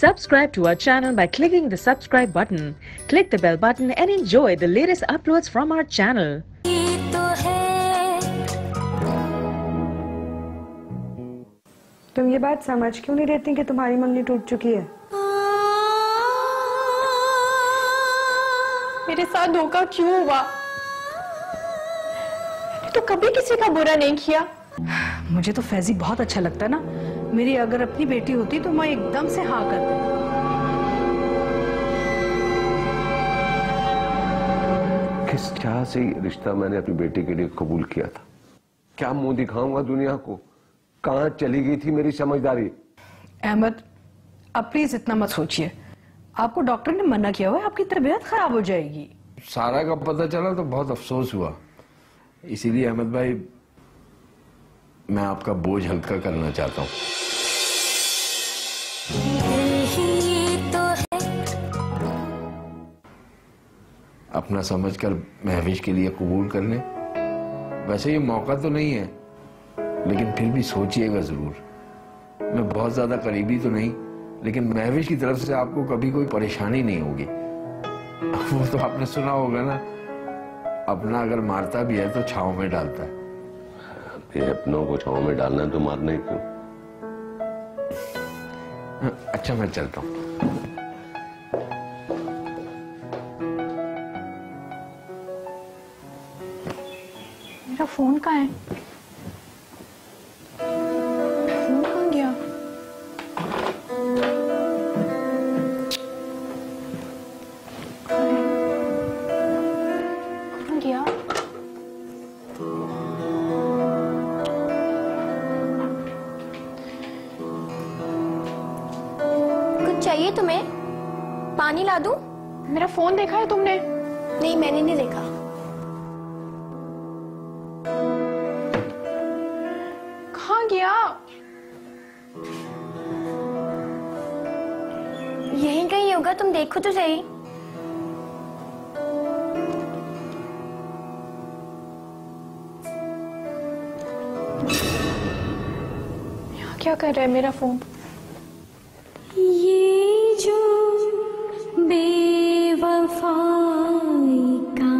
Subscribe to our channel by clicking the subscribe button. Click the bell button and enjoy the latest uploads from our channel. तुम ये बात समझ क्यों नहीं रहती कि तुम्हारी मंगनी टूट चुकी है? मेरे साथ धोखा क्यों हुआ? तो कभी किसी का बुरा नहीं किया। मुझे तो फैजी बहुत अच्छा लगता है ना। मेरी अगर अपनी बेटी होती तो मैं एकदम से हाँ कर देती। किस चाह से ये रिश्ता मैंने अपनी बेटी के लिए कबूल किया था। क्या मुंह दिखाऊंगा दुनिया को? कहां चली गई थी मेरी समझदारी? अहमद, अब प्लीज इतना मत सोचिए। आपको डॉक्टर ने मना किया हुआ है, आपकी तबीयत खराब हो जाएगी। सारा का पता चला तो बहुत अफसोस हुआ। इसीलिए अहमद भाई, मैं आपका बोझ हल्का करना चाहता हूँ। अपना समझकर महविश के लिए कबूल कर लें। वैसे ये मौका तो नहीं है, लेकिन फिर भी सोचिएगा जरूर। मैं बहुत ज्यादा करीबी तो नहीं, लेकिन महविश की तरफ से आपको कभी कोई परेशानी नहीं होगी। वो तो आपने सुना होगा ना, अपना अगर मारता भी है तो छांव में डालता है। ये अपनों को छांव में डालना है तो मारना ही क्यों? अच्छा, मैं चलता हूँ। मेरा फोन कहाँ है? फोन कहाँ गया? कहाँ गया? कुछ चाहिए तुम्हें? पानी ला दूं? मेरा फोन देखा है तुमने? नहीं, मैंने नहीं देखा। कहाँ गया? यहीं कहीं होगा, तुम देखो तो सही। यहाँ क्या कर रहा है मेरा फोन? ये जो बेवफाई का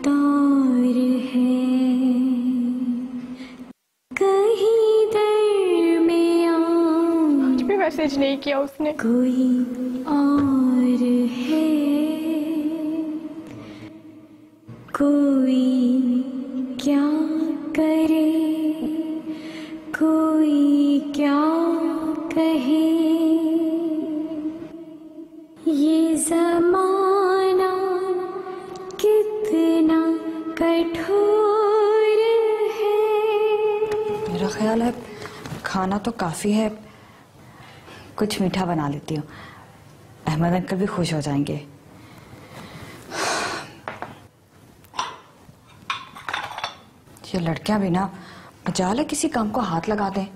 दौर है, कहीं दरमियां आज भी मैसेज नहीं किया उसने। कोई और है, कोई क्या करे, कोई क्या कहे। ये ज़माना कितना कठोर है। मेरा ख्याल है खाना तो काफी है, कुछ मीठा बना लेती हूँ। अहमद अंकल भी खुश हो जाएंगे। ये लड़कियां भी ना मजाल है किसी काम को हाथ लगा दें।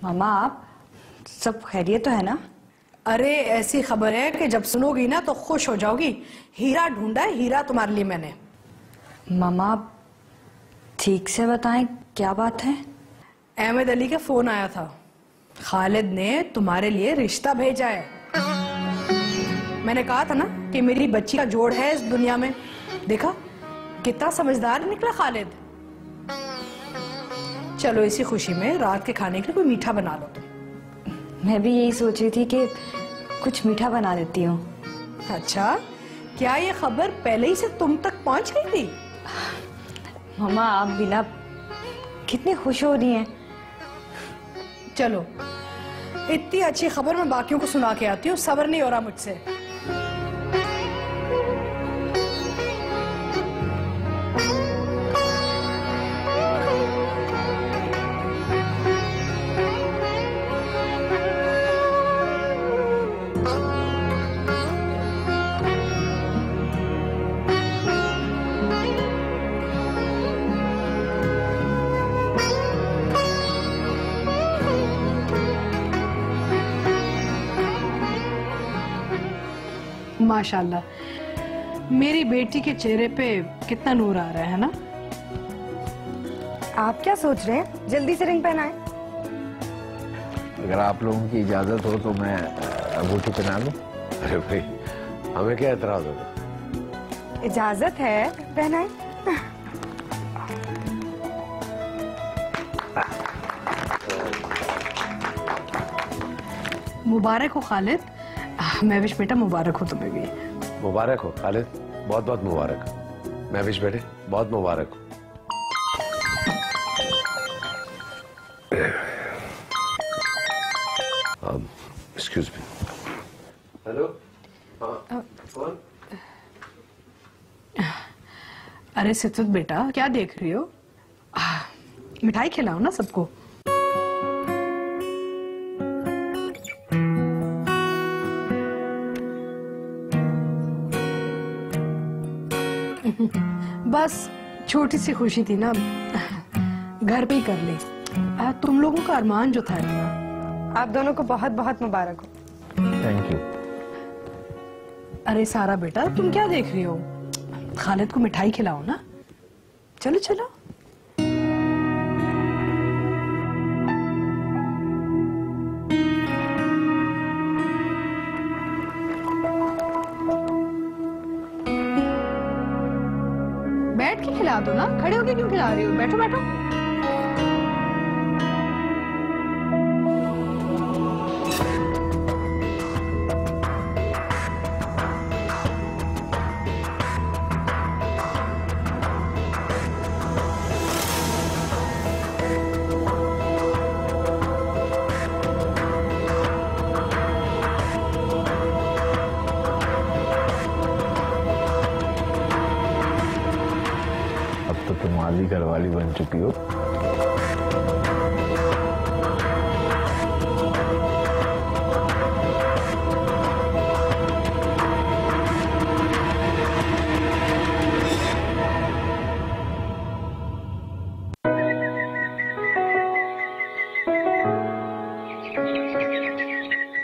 मामा, आप सब खैरियत तो है ना? अरे ऐसी खबर है कि जब सुनोगी ना तो खुश हो जाओगी। हीरा ढूंढा है, हीरा तुम्हारे लिए मैंने। मामा ठीक से बताएं, क्या बात है? अहमद अली का फोन आया था। खालिद ने तुम्हारे लिए रिश्ता भेजा है। मैंने कहा था ना कि मेरी बच्ची का जोड़ है इस दुनिया में। देखा कितना समझदार निकला खालिद। चलो इसी खुशी में रात के खाने के लिए कोई मीठा बना लो तुम। मैं भी यही सोच रही थी कि कुछ मीठा बना लेती हूँ। अच्छा, क्या ये खबर पहले ही से तुम तक पहुंच गई थी? मामा आप भी ना कितनी खुश हो रही हैं। चलो इतनी अच्छी खबर मैं बाकियों को सुना के आती हूँ। सब्र नहीं हो रहा मुझसे। माशाल्लाह, मेरी बेटी के चेहरे पे कितना नूर आ रहा है ना। आप क्या सोच रहे हैं? जल्दी से रिंग पहनाएं। अगर आप लोगों की इजाजत हो तो मैं अंगूठी पहना लूं। अरे भाई, हमें क्या एतराज होगा? इजाजत है, पहनाएं। मुबारक हो खालिद। महविश बेटा मुबारक हो तुम्हें भी। मुबारक हो खालिद, बहुत बहुत मुबारक। महविश बेटे बहुत मुबारक हो। Excuse me. हेलो, कौन? अरे सितुत बेटा क्या देख रही हो? मिठाई खिलाओ ना सबको। बस छोटी सी खुशी थी ना, घर पे ही कर ली। तुम लोगों का अरमान जो था। आप दोनों को बहुत बहुत मुबारक हो। Thank you. अरे सारा बेटा तुम क्या देख रही हो? खालिद को मिठाई खिलाओ ना। चलो चलो। बैठ के खिला दो ना, खड़े होके क्यों खिला रही हो? बैठो बैठो। तो तुम आधी घरवाली बन चुकी हो।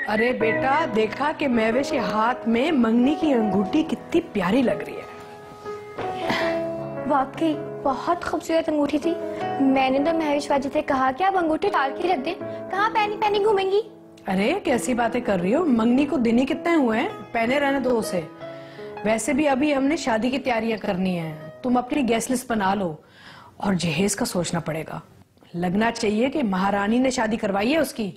अरे बेटा देखा कि महविश के हाथ में मंगनी की अंगूठी कितनी प्यारी लग रही है। वाकई बहुत खूबसूरत अंगूठी थी। मैंने तो महविश बाजी से कहा कि आप अंगूठी डाल के रख दें, कहाँ पहनी पहनी घूमेंगी। अरे कैसी बातें कर रही हो? मंगनी को दिन ही कितने हुए हैं, पहने रहने दो उसे। वैसे भी अभी हमने शादी की तैयारियां करनी है, तुम अपनी गेस्ट लिस्ट बना लो। और जहेज का सोचना पड़ेगा। लगना चाहिए कि महारानी ने शादी करवाई है उसकी।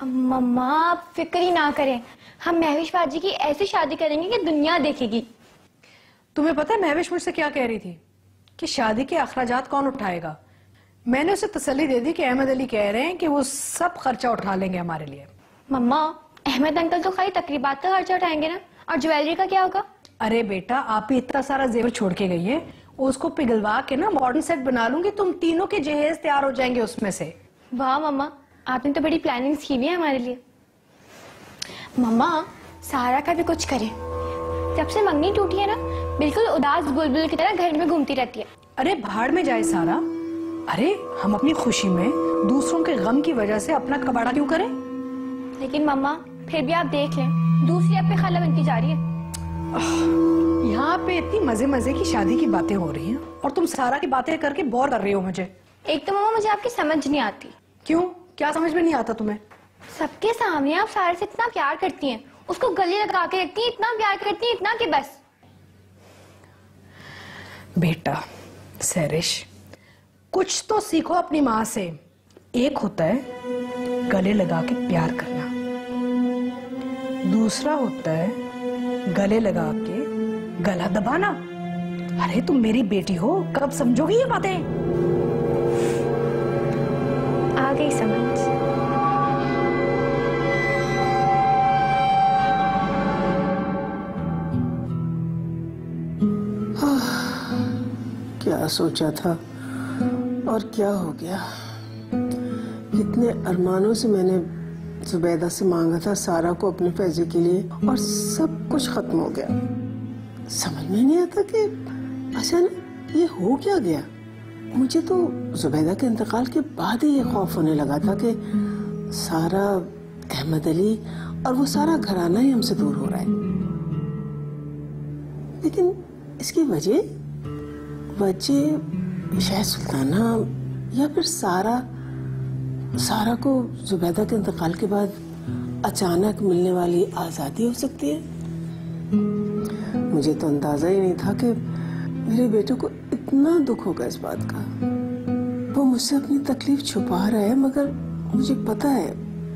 मम्मा आप फिक्र ही ना करें, हम महविश बाजी की ऐसी शादी करेंगे कि दुनिया देखेगी। तुम्हें पता है महविश मुझसे क्या कह रही थी कि शादी के अखराजात कौन उठाएगा? मैंने उसे तसल्ली दे दी कि अहमद अली कह रहे हैं कि वो सब खर्चा उठा लेंगे हमारे लिए। मम्मा अहमद अंकल तो खाली तकरीबात का खर्चा उठाएंगे ना, और ज्वेलरी का क्या होगा? अरे बेटा आप ही इतना सारा जेवर छोड़ के गई है, उसको पिघलवा के ना मॉडर्न सेट बना लूंगी, तुम तीनों के जहेज तैयार हो जाएंगे उसमें से। वाह मम्मा आपने तो बड़ी प्लानिंग की हुई है हमारे लिए। मम्मा सारा का भी कुछ करें। जब से मंगनी टूटी है ना, बिल्कुल उदास बुलबुल की तरह घर में घूमती रहती है। अरे भाड़ में जाए सारा। अरे हम अपनी खुशी में दूसरों के गम की वजह से अपना कबाड़ा क्यों करें? लेकिन मम्मा फिर भी आप देख लें, दूसरी आप पे खाला बनती जा रही है। यहाँ पे इतनी मजे मजे की शादी की बातें हो रही हैं और तुम सारा की बातें करके बोर कर रही हो मुझे। एक तो मम्मा मुझे आपकी समझ नहीं आती। क्यों, क्या समझ में नहीं आता तुम्हें? सबके सामने आप सारे से इतना प्यार करती हैं, उसको गले लगा के रखती हैं, इतना प्यार करती हैं, इतना कि बस। बेटा सैरिश कुछ तो सीखो अपनी माँ से। एक होता है गले लगा के प्यार करना, दूसरा होता है गले लगा के गला दबाना। अरे तुम मेरी बेटी हो, कब समझोगी ये बातें? आ गई समझ। क्या सोचा था और क्या हो गया। कितने अरमानों से मैंने जुबैदा से मांगा था सारा को अपने फैजे के लिए, और सब कुछ खत्म हो गया। समझ में नहीं आता कि अचानक ये हो क्या गया। मुझे तो जुबैदा के इंतकाल के बाद ही ये खौफ होने लगा था कि सारा, अहमद अली और वो सारा घराना ही हमसे दूर हो रहा है। लेकिन इसकी वजह शायद सुल्ताना या फिर सारा को जुबैदा के इंतकाल के बाद अचानक मिलने वाली आजादी हो सकती है। मुझे तो अंदाजा ही नहीं था कि मेरे बेटे को इतना दुख होगा इस बात का। वो मुझसे अपनी तकलीफ छुपा रहा है, मगर मुझे पता है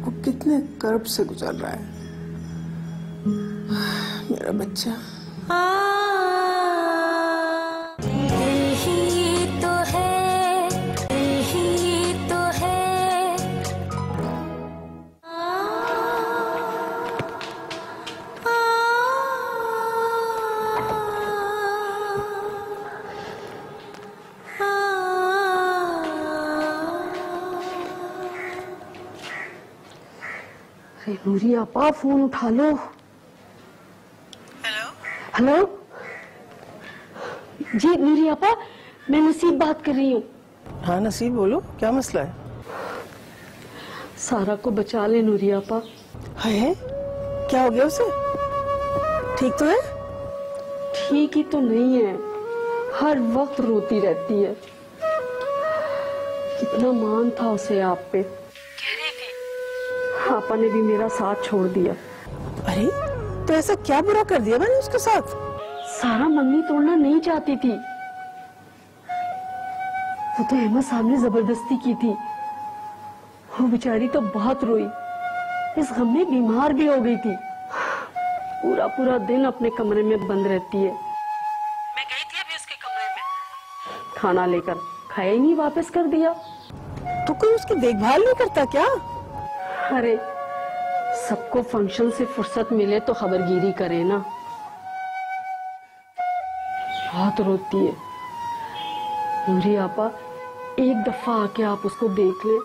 वो कितने कर्ब से गुजर रहा है। मेरा बच्चा। नूरी आपा फोन उठा लो। हेलो हेलो जी नूरी आपा, मैं नसीब बात कर रही हूँ। हाँ नसीब, बोलो क्या मसला है? सारा को बचा ले नूरी आपा। है क्या हो गया उसे? ठीक तो है? ठीक ही तो नहीं है, हर वक्त रोती रहती है। कितना मान था उसे आप पे। पापा ने भी मेरा साथ छोड़ दिया। अरे तो ऐसा क्या बुरा कर दिया मैंने उसके साथ? सारा मंगनी तोड़ना नहीं चाहती थी, वो तो अहमद साहब ने जबरदस्ती की थी। वो बेचारी तो बहुत रोई, इस गम में बीमार भी हो गई थी। पूरा पूरा दिन अपने कमरे में बंद रहती है। मैं गई थी अभी उसके कमरे में, खाना लेकर खाया ही नहीं, वापस कर दिया। तो कोई उसकी देखभाल नहीं करता क्या? अरे सबको फंक्शन से फुर्सत मिले तो खबरगिरी करे ना। बहुत रोती है नूरी आपा, एक दफा आके आप उसको देख ले। रो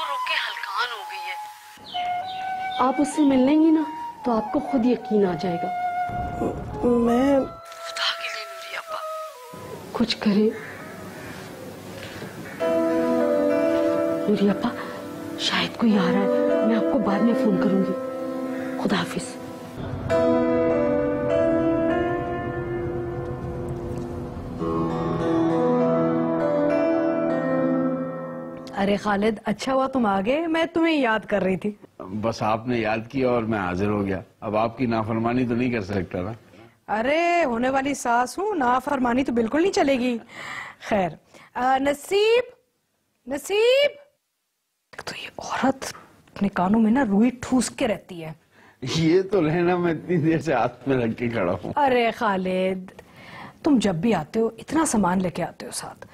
रो के हलकान हो गई है। आप उससे मिल लेंगी ना तो आपको खुद यकीन आ जाएगा। मैं खुदा के लिए नूरी आपा कुछ करे। नूरी आपा शायद कोई आ रहा है, मैं आपको बाद में फोन करूंगी। खुदा हाफिज। अरे खालिद, अच्छा हुआ तुम आ गए, मैं तुम्हें याद कर रही थी। बस आपने याद किया और मैं हाजिर हो गया। अब आपकी नाफरमानी तो नहीं कर सकता ना। अरे होने वाली सास हूँ, नाफरमानी तो बिल्कुल नहीं चलेगी। खैर नसीब, नसीब तो ये औरत अपने कानों में ना रुई ठूस के रहती है। ये तो रहना, मैं इतनी देर से हाथ में रख के खड़ा हूँ। अरे खालिद, तुम जब भी आते हो इतना सामान लेके आते हो साथ,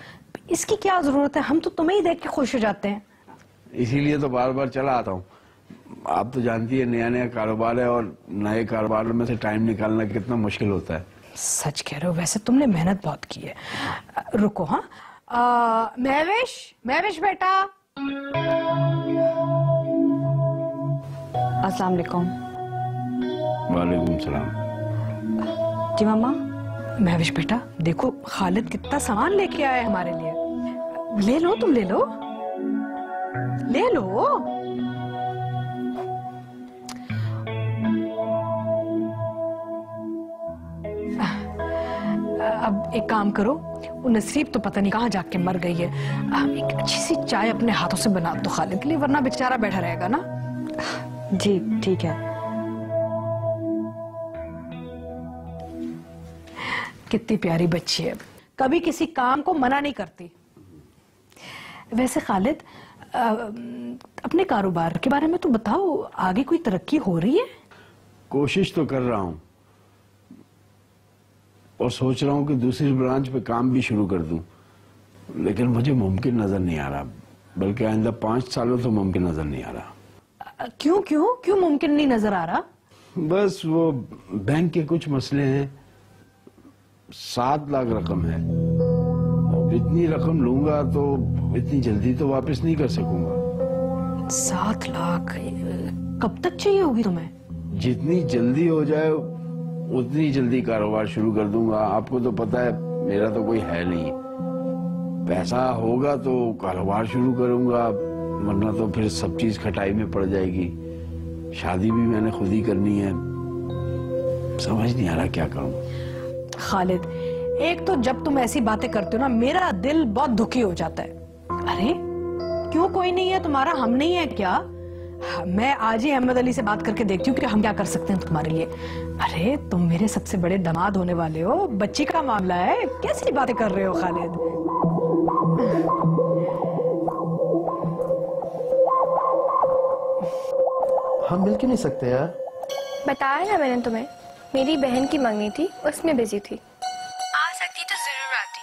इसकी क्या जरूरत है? हम तो तुम्हें ही देख के खुश हो जाते हैं। इसीलिए तो बार बार चला आता हूँ। आप तो जानती है नया नया कारोबार है और नए कारोबार में से टाइम निकालना कितना मुश्किल होता है। सच कह रहे हो, वैसे तुमने मेहनत बहुत की है। रुको हाँ, महवेश, महवेश बेटा। अस्सलाम वालेकुम। वालेकुम सलाम। जी मम्मा। महवेश बेटा, देखो खालिद कितना सामान लेके आया है हमारे लिए। ले लो, तुम ले लो, ले लो। अब एक काम करो, वो नसीब तो पता नहीं कहाँ जाके मर गई है। एक अच्छी सी चाय अपने हाथों से बना दो खालिद के लिए, वरना बेचारा बैठा रहेगा ना। जी ठीक है। कितनी प्यारी बच्ची है, कभी किसी काम को मना नहीं करती। वैसे खालिद, अपने कारोबार के बारे में तो बताओ, आगे कोई तरक्की हो रही है? कोशिश तो कर रहा हूँ और सोच रहा हूँ कि दूसरी ब्रांच पे काम भी शुरू कर दूं, लेकिन मुझे मुमकिन नजर नहीं आ रहा। बल्कि आइंदा 5 सालों तो मुमकिन नजर नहीं आ रहा। क्यों क्यों क्यों मुमकिन नहीं नजर आ रहा? बस वो बैंक के कुछ मसले हैं। 7 लाख रकम है, अब इतनी रकम लूंगा तो इतनी जल्दी तो वापस नहीं कर सकूंगा। 7 लाख कब तक चाहिए होगी तुम्हें? जितनी जल्दी हो जाए उतनी जल्दी कारोबार शुरू कर दूंगा। आपको तो पता है मेरा तो कोई है नहीं। पैसा होगा तो कारोबार शुरू करूंगा, वरना तो फिर सब चीज खटाई में पड़ जाएगी। शादी भी मैंने खुद ही करनी है, समझ नहीं आ रहा क्या करूं। खालिद, एक तो जब तुम ऐसी बातें करते हो ना, मेरा दिल बहुत दुखी हो जाता है। अरे क्यों कोई नहीं है तुम्हारा? हम नहीं है क्या? मैं आज ही अहमद अली से बात करके देखती हूँ कि हम क्या कर सकते हैं तुम्हारे लिए। अरे तुम मेरे सबसे बड़े दामाद होने वाले हो, बच्ची का मामला है, कैसी बातें कर रहे हो खालिद? हम मिल क्यों नहीं सकते यार? बताया ना मैंने तुम्हें, मेरी बहन की मंगनी थी, उसमें बिजी थी। आ सकती तो जरूर आती,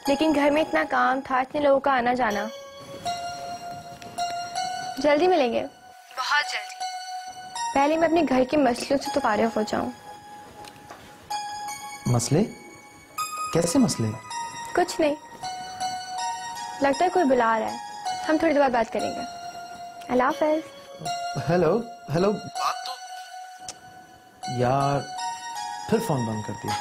लेकिन घर में इतना काम था, इतने लोगों का आना जाना। जल्दी मिलेंगे, बहुत जल्दी। पहले मैं अपने घर के मसलों से तो फारिग हो जाऊं। मसले? कैसे मसले? कुछ नहीं, लगता है कोई बुला रहा है, हम थोड़ी देर बाद बात करेंगे। अल्लाह हाफ़िज़। हेलो हेलो, बात तो यार फिर फोन बंद कर दिया।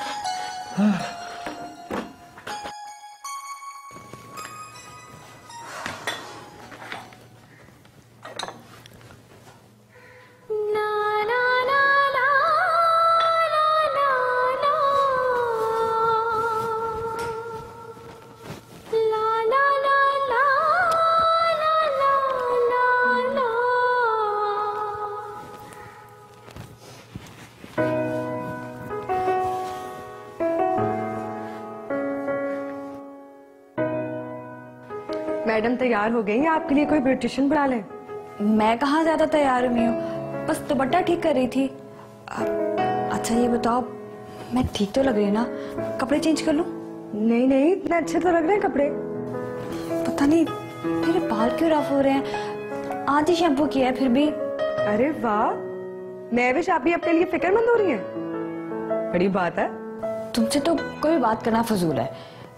मैडम तैयार हो गई, आपके लिए कोई ब्यूटिशियन बुला ले? मैं कहाँ ज्यादा तैयार हुई हूँ, बस दुपट्टा ठीक कर रही थी। अच्छा ये बताओ, मैं ठीक तो लग रही है ना? कपड़े चेंज कर लूं? नहीं नहीं, इतने अच्छे तो लग रहे हैं कपड़े। पता नहीं मेरे बाल क्यों रफ हो रहे हैं, आज ही शैम्पू किया है फिर भी। अरे वाह, महविश आप भी अपने लिए फिक्रमंद हो रही है, बड़ी बात है। तुमसे तो कोई बात करना फजूल है,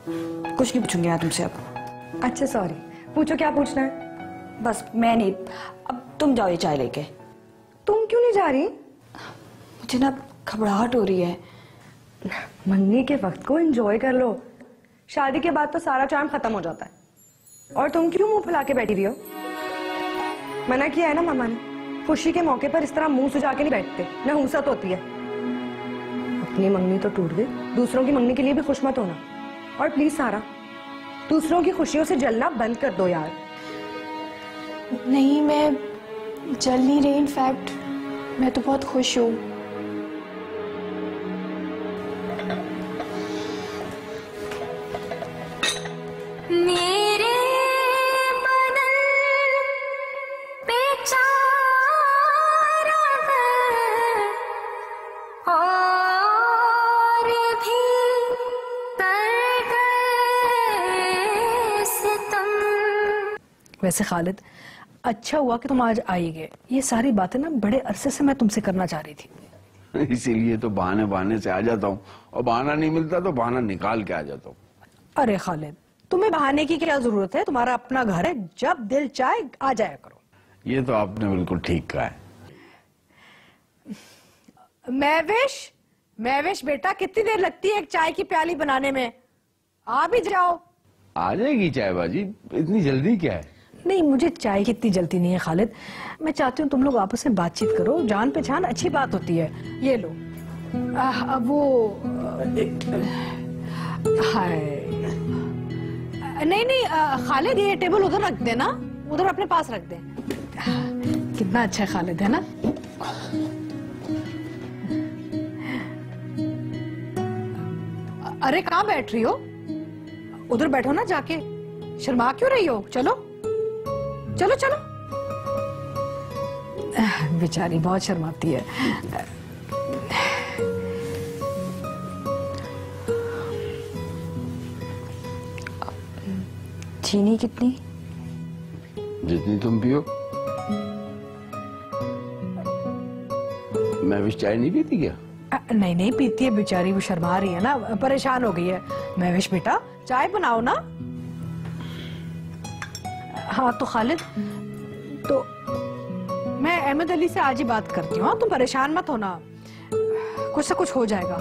कुछ नहीं पूछूंगी यार तुमसे अब। अच्छा सॉरी, पूछो क्या पूछना है। बस मैं नहीं, अब तुम जाओ ये चाय लेके। तुम क्यों नहीं जा रही? मुझे ना घबराहट हो रही है। मंगनी के वक्त को एंजॉय कर लो, शादी के बाद तो सारा चार्म खत्म हो जाता है। और तुम क्यों मुंह फुला के बैठी हुई हो? मना किया है ना मामा ने, खुशी के मौके पर इस तरह मुंह सुजा के नहीं बैठते, नहुसत होती है। अपनी मंगनी तो टूट गई, दूसरों की मंगनी के लिए भी खुश मत होना। और प्लीज सारा, दूसरों की खुशियों से जलना बंद कर दो यार। नहीं, मैं जल नहीं रही, इनफैक्ट मैं तो बहुत खुश हूँ। मेरे बदन पे चारा है और भी कर गए सितम। वैसे खालिद, अच्छा हुआ कि तुम आज आई गए। ये सारी बातें ना बड़े अरसे से मैं तुमसे करना चाह रही थी। इसीलिए तो बहाने बहाने से आ जाता हूँ, और बहाना नहीं मिलता तो बहाना निकाल के आ जाता हूँ। अरे खालिद, तुम्हें बहाने की क्या जरूरत है, तुम्हारा अपना घर है, जब दिल चाहे आ जाया करो। ये तो आपने बिल्कुल ठीक कहा है। महविश बेटा, कितनी देर लगती है एक चाय की प्याली बनाने में? आ भी जाओ। आ जाएगी चाय बाजी, इतनी जल्दी क्या है? नहीं, मुझे चाय की इतनी जल्दी नहीं है खालिद, मैं चाहती हूँ तुम लोग आपस में बातचीत करो, जान पहचान अच्छी बात होती है। ये लो। अब वो हाय, नहीं खालिद, ये टेबल उधर रख देना, उधर अपने पास रख दे। कितना अच्छा है खालिद, है ना? अरे कहाँ बैठ रही हो? उधर बैठो ना जाके, शर्मा क्यों रही हो? चलो चलो चलो। बेचारी बहुत शर्माती है। चीनी कितनी? जितनी तुम पियो। मैं भी चाय नहीं पीती क्या? नहीं पीती है बेचारी, वो शर्मा रही है ना, परेशान हो गई है। महविश बेटा, चाय बनाओ ना। हाँ तो खालिद, तो मैं अहमद अली से आज ही बात करती हूँ, तुम परेशान मत होना, कुछ से कुछ हो जाएगा।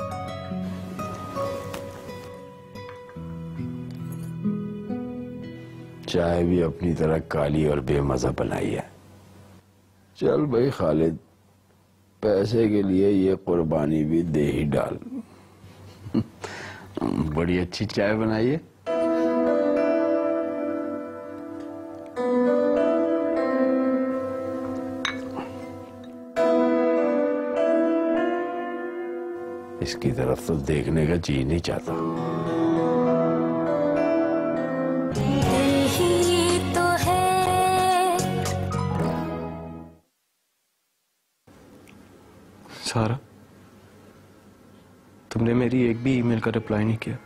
चाय भी अपनी तरह काली और बेमजा बनाई है। चल भाई खालिद, पैसे के लिए ये कुर्बानी भी दे ही डाल। बड़ी अच्छी चाय बनाई है। इसकी तरफ तो देखने का जी नहीं चाहता। तो है सारा, तुमने मेरी एक भी ईमेल का रिप्लाई नहीं किया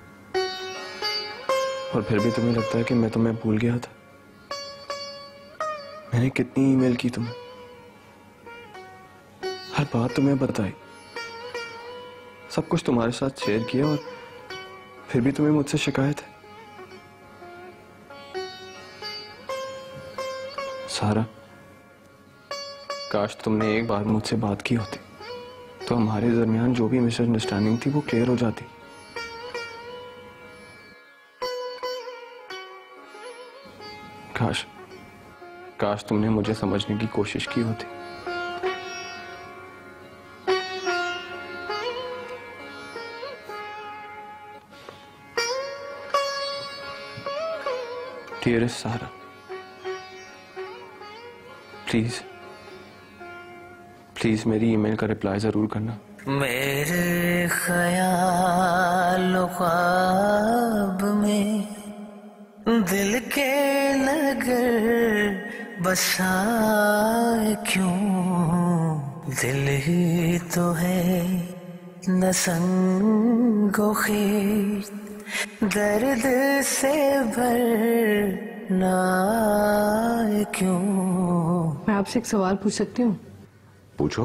और फिर भी तुम्हें लगता है कि मैं तुम्हें भूल गया था। मैंने कितनी ईमेल की तुम्हें, हर बात तुम्हें बताई, सब कुछ तुम्हारे साथ शेयर किया और फिर भी तुम्हें मुझसे शिकायत है। सारा, काश तुमने एक बार मुझसे बात की होती तो हमारे दरमियान जो भी मिसअंडरस्टैंडिंग थी वो क्लियर हो जाती। काश तुमने मुझे समझने की कोशिश की होती। डियरेस्ट सारा, प्लीज मेरी ईमेल का रिप्लाई जरूर करना। मेरे ख्याल ख्वाब में दिल के नगर बसाए क्यों, दिल ही तो है न संगो खीर, दर्द से भरना क्यों। मैं आपसे एक सवाल पूछ सकती हूँ? पूछो।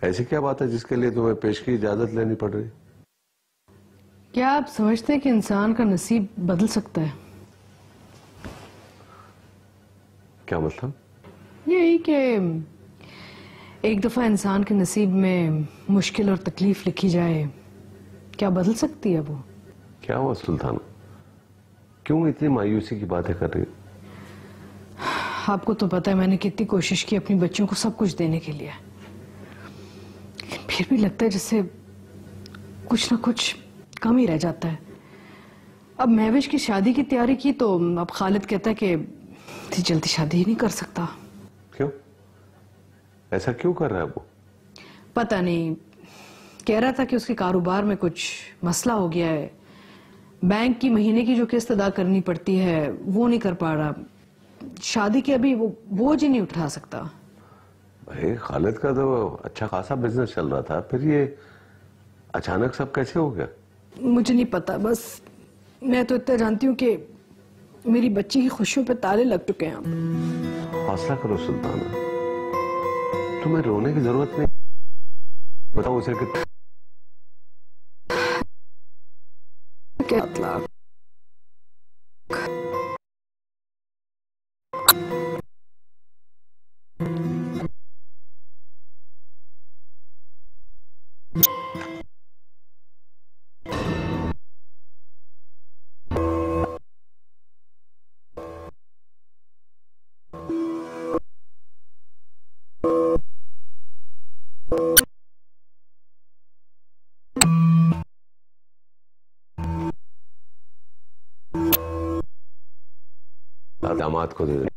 ऐसी क्या बात है जिसके लिए तुम्हें पेश की इजाजत लेनी पड़ रही? क्या आप समझते हैं कि इंसान का नसीब बदल सकता है? क्या मतलब? यही कि एक दफा इंसान के नसीब में मुश्किल और तकलीफ लिखी जाए, क्या बदल सकती है वो? क्या हुआ सुल्ताना, क्यों इतनी मायूसी की बातें कर रही? आपको तो पता है मैंने कितनी कोशिश की अपनी बच्चों को सब कुछ देने के लिए, फिर भी लगता है जैसे कुछ ना कुछ कम ही रह जाता है। अब महविश की शादी की तैयारी की तो अब खालिद कहता है कि इतनी जल्दी शादी ही नहीं कर सकता। क्यों? ऐसा क्यों कर रहा है वो? पता नहीं, कह रहा था कि उसके कारोबार में कुछ मसला हो गया है, बैंक की महीने की जो किस्त अदा करनी पड़ती है वो नहीं कर पा रहा, शादी के अभी वो बोझ ही नहीं उठा सकता। भाई खालिद का तो अच्छा खासा बिजनेस चल रहा था, फिर ये अचानक सब कैसे हो गया? मुझे नहीं पता, बस मैं तो इतना जानती हूँ कि मेरी बच्ची की खुशियों पे ताले लग चुके हैं। हौसला करो सुल्ताना, तुम्हें रोने की जरूरत नहीं। बताओ उसे कि क्या मतलब? दामाद को दे दे।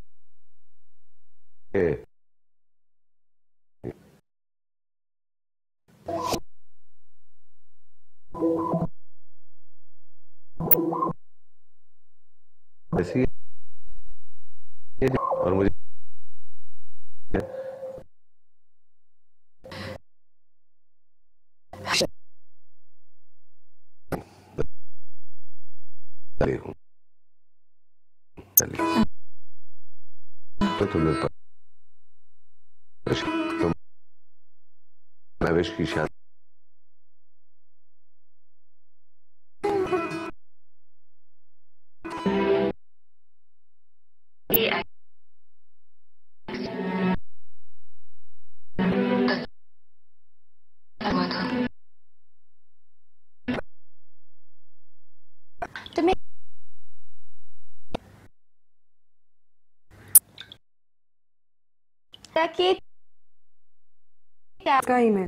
ऐसी और मुझे तो तुम्हें तुम महविश की शादी का ईमेल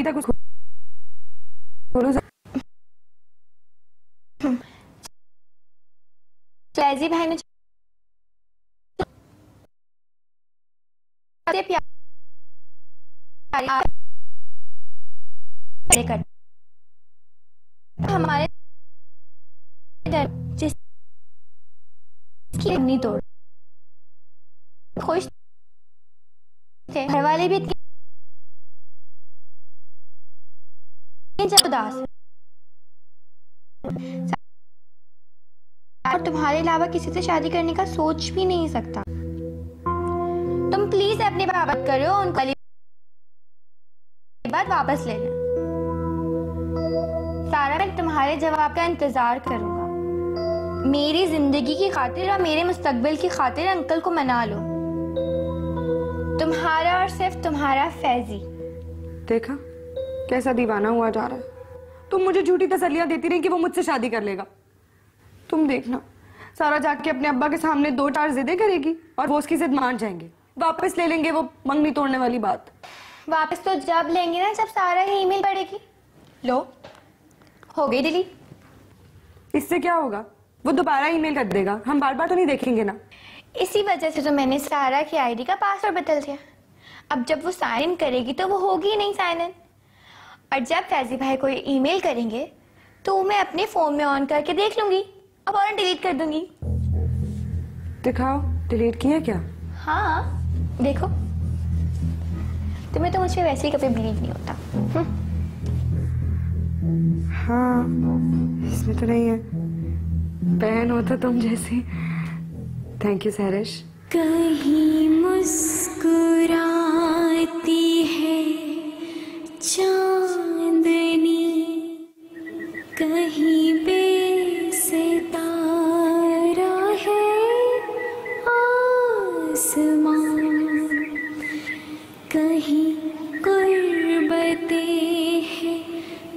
कुछ जैजी भाई ने से प्यार कर हमारे जिसकी नहीं तोड़ खुश थे, घर वाले भी उदास और तुम्हारे अलावा किसी से शादी करने का सोच भी नहीं सकता। तुम प्लीज अपनी बात करो, उनका बात वापस ले लें। सारा मैं तुम्हारे जवाब का इंतजार करूंगा। मेरी जिंदगी की खातिर और मेरे मुस्तकबिल की खातिर अंकल को मना लो। तुम्हारा और सिर्फ तुम्हारा फैजी। देखा कैसा दीवाना हुआ जा रहा है। तुम मुझे झूठी तसल्लियां देती रही कि वो मुझसे शादी कर लेगा। तुम देखना सारा जाके अपने अब्बा के सामने 2-4 जिदें करेगी और वो उसकी जिद मान जाएंगे, वापस ले लेंगे वो मंगनी तोड़ने वाली बात। वापस तो जब लेंगे ना जब सारा ही ईमेल पढ़ेगी। लो हो गई डिलीट। इससे क्या होगा, वो दोबारा ईमेल कर देगा, हम बार बार तो नहीं देखेंगे ना। इसी वजह से तो मैंने सारा की आईडी का पासवर्ड बदल दिया। अब जब वो साइन इन करेगी तो वो होगी नहीं साइन इन, और जब फैजी भाई कोई ईमेल करेंगे तो मैं अपने फोन में ऑन करके देख लूंगी, अब और डिलीट कर दूंगी। दिखाओ डिलीट किया क्या? हाँ देखो, तुम्हें तो मुझ पे वैसे ही कभी बिलीव नहीं होता। हाँ इसमें तो नहीं है, बहन होता तुम जैसी। Thank you सैरिश। कहीं मुस्कुराती है चांदनी, कहीं बेसितारा है आसमान, कहीं कुर्बतें हैं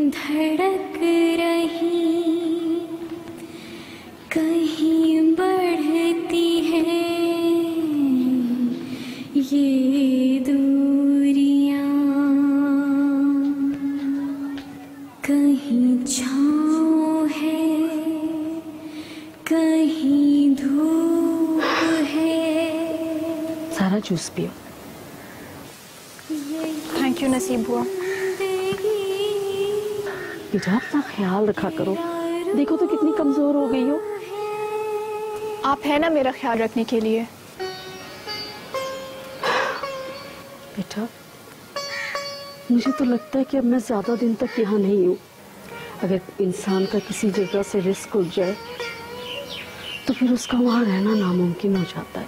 धड़क रही, कहीं बढ़ती है ये दूरियां, कहीं छाँव है कहीं धूप है। सारा जूस पियो। थैंक यू नसीब हुआ। बेटा अपना ख्याल रखा करो, देखो तो कितनी कमजोर हो गई हो। आप है ना मेरा ख्याल रखने के लिए। बेटा मुझे तो लगता है कि अब मैं ज्यादा दिन तक यहाँ नहीं हूँ। अगर इंसान का किसी जगह से रिस्क उठ जाए तो फिर उसका वहाँ रहना नामुमकिन हो जाता है।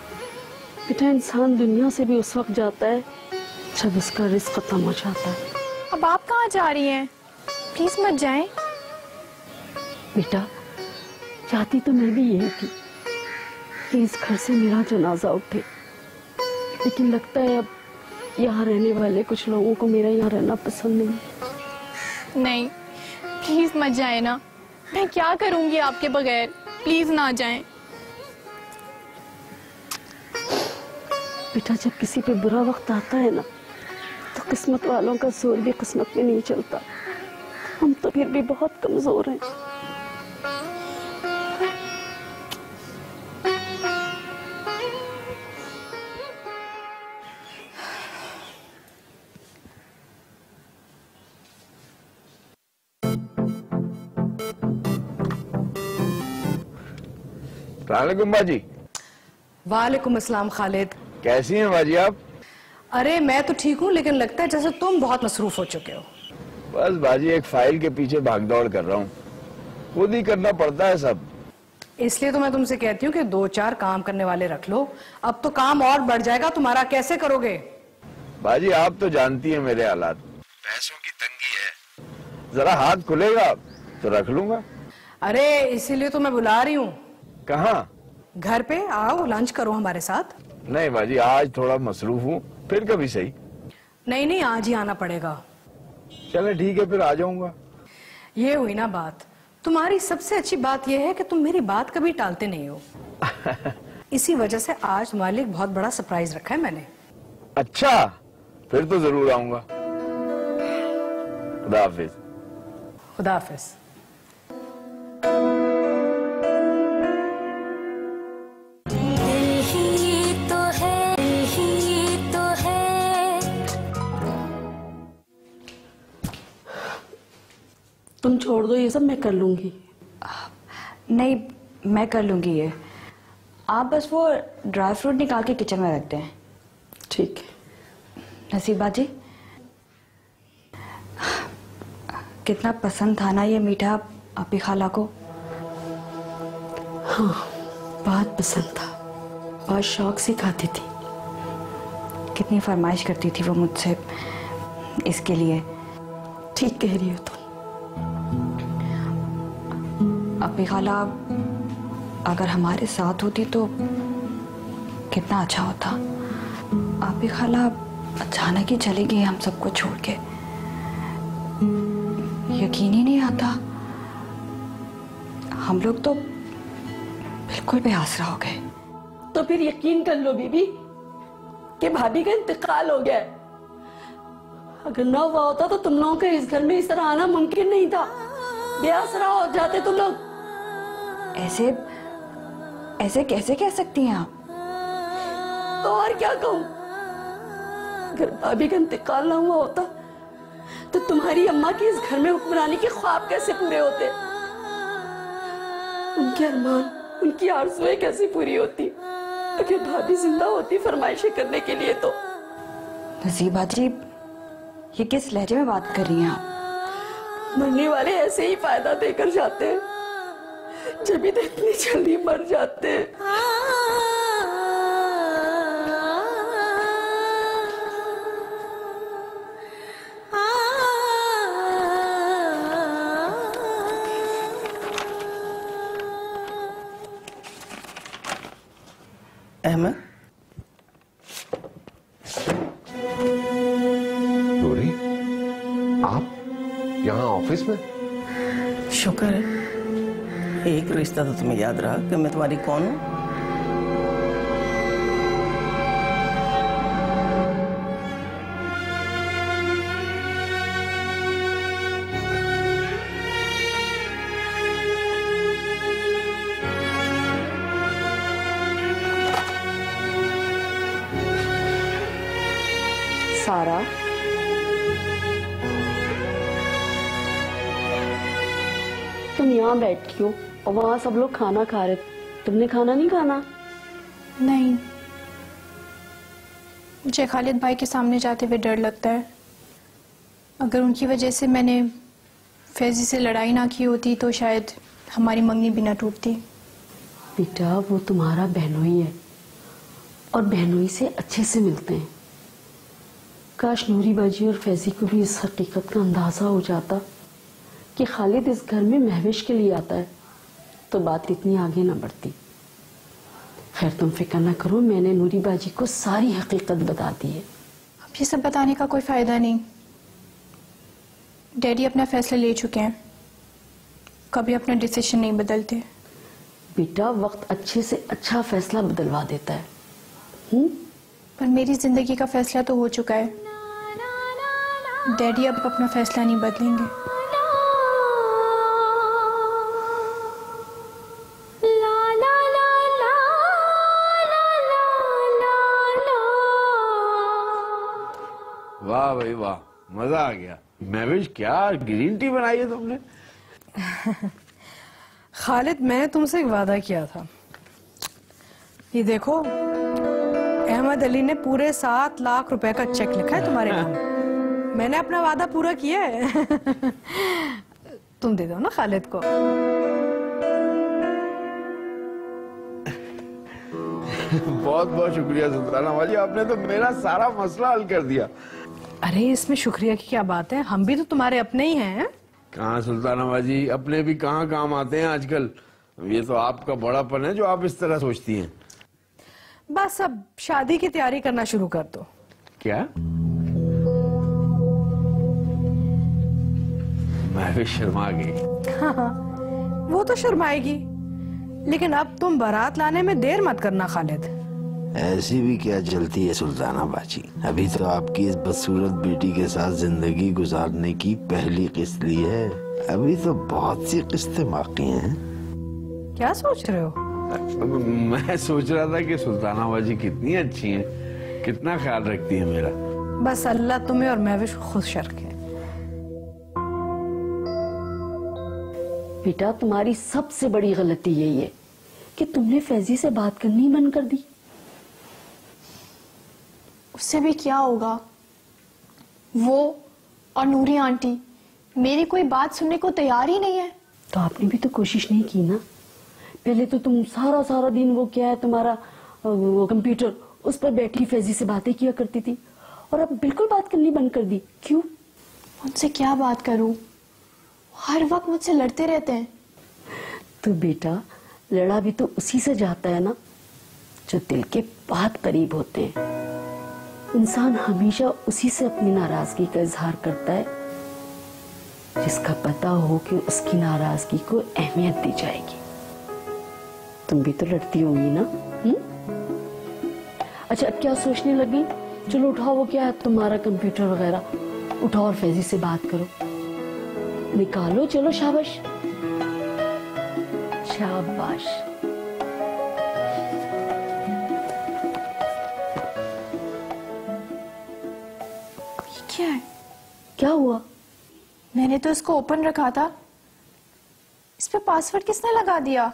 बेटा इंसान दुनिया से भी उस वक्त जाता है जब उसका रिस्क खत्म हो जाता है। अब आप कहाँ जा रही हैं? प्लीज मत जाएं। बेटा चाहती तो मैं भी यही थी कि इस घर से मेरा जनाजा उठे, लेकिन लगता है अब यहाँ रहने वाले कुछ लोगों को मेरा यहाँ रहना पसंद नहीं। नहीं प्लीज मत जाए ना, मैं क्या करूंगी आपके बगैर। प्लीज ना जाएं। बेटा जब किसी पे बुरा वक्त आता है ना तो किस्मत वालों का जोर भी किस्मत में नहीं चलता। हम तो फिर भी बहुत कमजोर हैं। अस्सलामुअलैकुम बाजी। वालेकुम अस्सलाम खालिद। कैसी हैं बाजी आप? अरे मैं तो ठीक हूँ, लेकिन लगता है जैसे तुम बहुत मसरूफ हो चुके हो। बस बाजी एक फाइल के पीछे भागदौड़ कर रहा हूँ, खुद ही करना पड़ता है सब। इसलिए तो मैं तुमसे कहती हूँ कि 2-4 काम करने वाले रख लो, अब तो काम और बढ़ जाएगा तुम्हारा। कैसे करोगे? बाजी आप तो जानती हैं मेरे हालात, पैसों की तंगी है, जरा हाथ खुलेगा तो रख लूंगा। अरे इसीलिए तो मैं बुला रही हूँ। कहाँ? घर पे आओ, लंच करो हमारे साथ। नहीं बाजी आज थोड़ा मसरूफ हूँ, फिर कभी सही। नहीं आज ही आना पड़ेगा। चले ठीक है फिर आ जाऊंगा। ये हुई ना बात। तुम्हारी सबसे अच्छी बात यह है कि तुम मेरी बात कभी टालते नहीं हो। इसी वजह से आज तुम्हारे लिए एक बहुत बड़ा सरप्राइज रखा है मैंने। अच्छा फिर तो जरूर आऊंगा। खुदा हाफिज। खुदा हाफिज। ही तो है तुम छोड़ दो ये सब, मैं कर लूंगी। नहीं, मैं कर लूंगी ये। आप बस वो ड्राई फ्रूट निकाल के किचन में रखते हैं। ठीक है। नसीबा जी, कितना पसंद था ना ये मीठा आपी खाला को? हाँ, बहुत पसंद था, बहुत शौक से खाती थी। कितनी फरमाइश करती थी वो मुझसे इसके लिए। ठीक कह रही हो तुम। आपी खाला अगर हमारे साथ होती तो कितना अच्छा होता। आपी खाला अचानक ही चली गई हम सबको छोड़ के। यकीन ही नहीं आता, हम लोग तो बिल्कुल बेआसरा हो गए। तो फिर यकीन कर लो बीबी कि भाभी का इंतकाल हो गया है। अगर ना हुआ होता तो तुम लोगों के इस घर में इस तरह आना मुमकिन नहीं था। बेआसरा हो जाते तुम लोग। ऐसे ऐसे कैसे कह सकती हैं आप? तो और क्या कहूं? अगर भाभी का इंतकाल ना हुआ होता तो तुम्हारी अम्मा के इस घर में हुक्मरानी के ख्वाब कैसे पूरे होते? उनके अरमान, उनकी आरज़ुएं कैसे पूरी होती अगर भाभी जिंदा होती फरमाइशें करने के लिए? तो नसीबा जी, ये किस लहजे में बात कर रही हैं आप? मरने वाले ऐसे ही फायदा देकर जाते हैं, जब भी तो इतनी जल्दी मर जाते हैं। अहमद, नूरी, आप यहाँ ऑफिस में? शुक्र है, एक रिश्ता तो तुम्हें याद रहा कि मैं तुम्हारी कौन हूँ। सारा, तुम यहाँ बैठी हो और वहां सब लोग खाना खा रहे, तुमने खाना नहीं खाना? नहीं, मुझे खालिद भाई के सामने जाते हुए डर लगता है। अगर उनकी वजह से मैंने फैजी से लड़ाई ना की होती तो शायद हमारी मंगनी भी ना टूटती। बेटा, वो तुम्हारा बहनोई है और बहनोई से अच्छे से मिलते हैं। काश नूरी बाजी और फैजी को भी इस हकीकत का अंदाजा हो जाता कि खालिद इस घर में महविश के लिए आता है, तो बात इतनी आगे ना बढ़ती। खैर, तुम फिक्र ना करो, मैंने नूरी बाजी को सारी हकीकत बता दी है। अब ये सब बताने का कोई फायदा नहीं। डैडी अपना फैसला ले चुके हैं, कभी अपना डिसीजन नहीं बदलते। बेटा, वक्त अच्छे से अच्छा फैसला बदलवा देता है। पर मेरी जिंदगी का फैसला तो हो चुका है। डैडी अब अपना फैसला नहीं बदलेंगे। वाह भाई वाह, मजा आ गया। महविश, क्या ग्रीन टी बनाई है तुमने? खालिद, मैंने तुमसे एक वादा किया था। ये देखो, अहमद अली ने पूरे 7 लाख रुपए का चेक लिखा है तुम्हारे नाम। मैंने अपना वादा पूरा किया है। तुम दे दो ना खालिद को। बहुत बहुत शुक्रिया सुल्ताना वाली, आपने तो मेरा सारा मसला हल कर दिया। अरे, इसमें शुक्रिया की क्या बात है, हम भी तो तुम्हारे अपने ही हैं। कहाँ सुल्ताना बाजी, अपने भी कहाँ काम आते हैं आजकल। ये तो आपका बड़ापन है जो आप इस तरह सोचती हैं। बस अब शादी की तैयारी करना शुरू कर दो। क्या? मैं भी शर्मा गई। हाँ, वो तो शर्माएगी, लेकिन अब तुम बारात लाने में देर मत करना खालिद। ऐसी भी क्या जलती है सुल्ताना बाजी, अभी तो आपकी इस बदसूरत बेटी के साथ जिंदगी गुजारने की पहली किस्त ली है, अभी तो बहुत सी किस्तें बाकी हैं। क्या सोच रहे हो? मैं सोच रहा था कि सुल्ताना बाजी कितनी अच्छी हैं, कितना ख्याल रखती है मेरा। बस अल्लाह तुम्हें और महविश को खुश रखे। बेटा तुम्हारी सबसे बड़ी गलती यही है कि तुमने फैजी से बात करनी बंद कर दी। उससे भी क्या होगा, वो और नूरी आंटी मेरी कोई बात सुनने को तैयार ही नहीं है। तो आपने भी तो कोशिश नहीं की ना। पहले तो तुम सारा दिन वो क्या है तुम्हारा वो कंप्यूटर, उस पर बैठी फैजी से बातें किया करती थी, और अब बिल्कुल बात करनी बंद कर दी। क्यों? उनसे क्या बात करूं, हर वक्त मुझसे लड़ते रहते हैं। तो बेटा लड़ा भी तो उसी से जाता है ना जो दिल के बहुत करीब होते हैं। इंसान हमेशा उसी से अपनी नाराजगी का इजहार करता है जिसका पता हो कि उसकी नाराजगी को अहमियत दी जाएगी। तुम भी तो लड़ती होंगी ना? अच्छा अब क्या सोचने लगी? चलो उठाओ, वो क्या है तुम्हारा कंप्यूटर वगैरह, उठाओ और फैजी से बात करो, निकालो। चलो शाबाश शाबाश। क्या है? क्या हुआ? मैंने तो इसको ओपन रखा था, इस पे पासवर्ड किसने लगा दिया?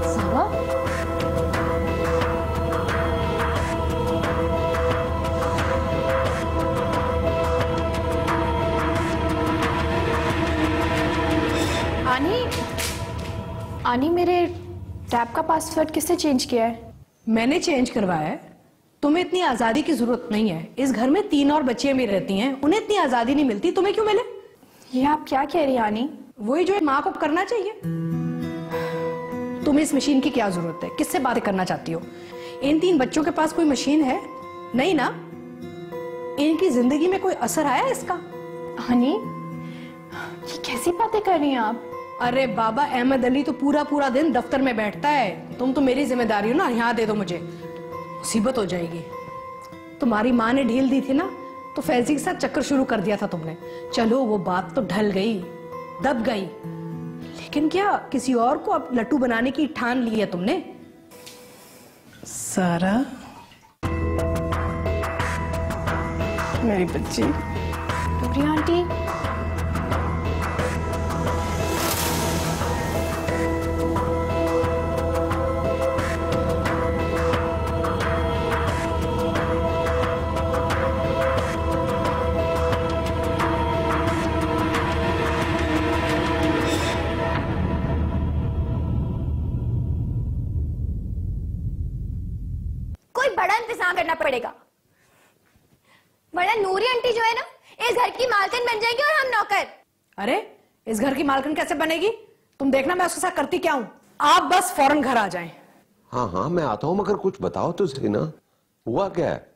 सारा? आनी, मेरे टैब का पासवर्ड किसने चेंज किया है? मैंने चेंज करवाया है। तुम्हें इतनी आजादी की जरूरत नहीं है। इस घर में 3 और बच्चियां भी रहती हैं, उन्हें इतनी आजादी नहीं मिलती, तुम्हें क्यों मिले? ये आप क्या कह रही हैं आनी? वही जो माँ को करना चाहिए। तुम्हें इस मशीन की क्या जरूरत है? किससे बातें करना चाहती हो? इन 3 बच्चों के पास कोई मशीन है? नहीं ना? इनकी जिंदगी में कोई असर आया इसका? आनी, ये कैसी बातें कर रही हैं आप? अरे बाबा, अहमद अली तो पूरा दिन दफ्तर में बैठता है। तुम तो मेरी जिम्मेदारी हो ना, यहाँ दे दो मुझे, मुसीबत हो जाएगी। तुम्हारी माँ ने ढील दी थी ना, तो फैजी के साथ चक्कर शुरू कर दिया था तुमने। चलो वो बात तो ढल गई, दब गई, लेकिन क्या किसी और को अब लट्टू बनाने की ठान ली है तुमने? सारा मेरी बच्ची। नूरी आंटी, बड़ा इंतजाम करना पड़ेगा, वरना नूरी आंटी जो है ना इस घर की मालकिन बन जाएगी और हम नौकर। अरे इस घर की मालकिन कैसे बनेगी? तुम देखना मैं उसके साथ करती क्या हूं। आप बस फौरन घर आ जाएं। हाँ मैं आता हूं, मगर कुछ बताओ तो सही ना, हुआ क्या है?